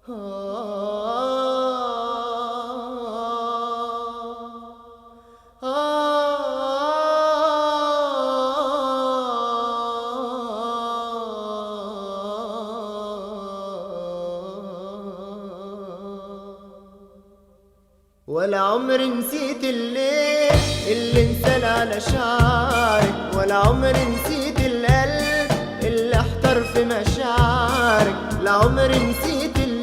ولا عمري نسيت الليل اللي انسال على شعرك، ولا عمري نسيت القلب اللي احتار في مشاعرك. لا عمري نسيت الليل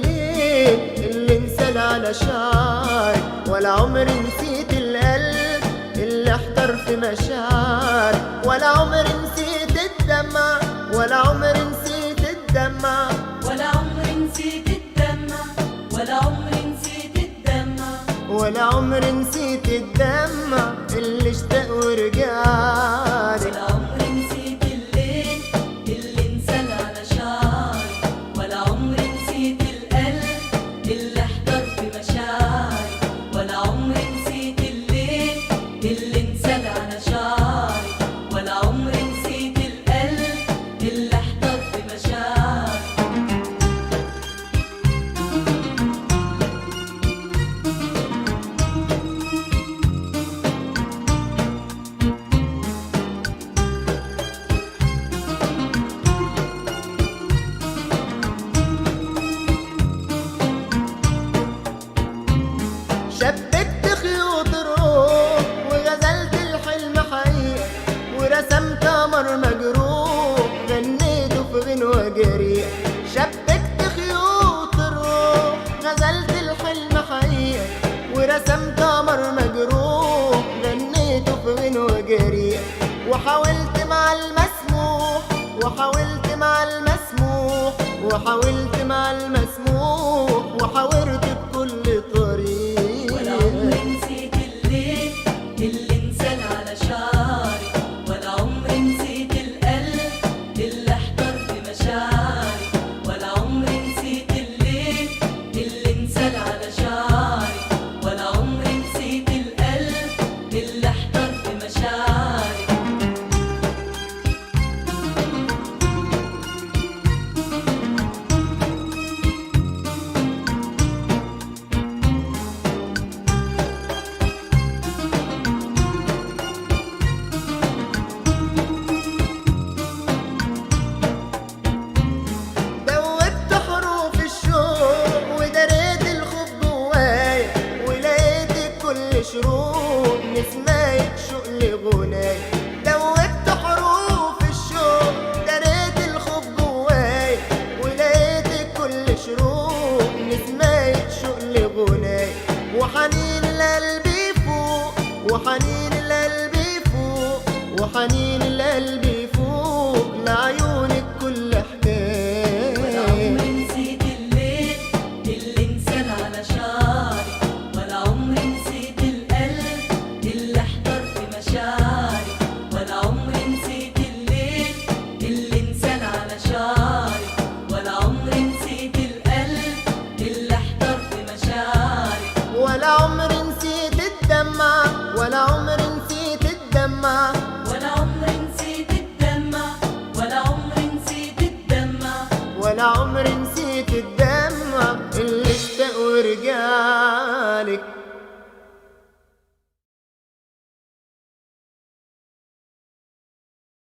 اللي انسال على شعرك، ولا عمري نسيت القلب اللي احتار في مشاعرك. ولا عمري نسيت الدمع، ولا عمري نسيت الدمع، ولا عمري نسيت الدمع، ولا عمري نسيت الدمع، ولا عمري نسيت الدمع اللي اشتاق ورجعلك. ولا عمري نسيت الليل اللي انسال على شعري، ولا عمري نسيت القلب اللي احتار في مشاعري. ولا عمري نسيت الليل اللي انسال على شعري، ولا عمري نسيت القلب اللي احتار في مشاعري. شبكت خيوط الروح وغزلت الحلم حقيقة، ورسمت قمر مجروح غنيته في غنوة جريئة. شبكت خيوط الروح غزلت الحلم حقيقة، ورسمت قمر مجروح غنيته في غنوة جريئة. وحاولت مع المسموح، وحاولت مع المسموح، وحاولت مع المسموح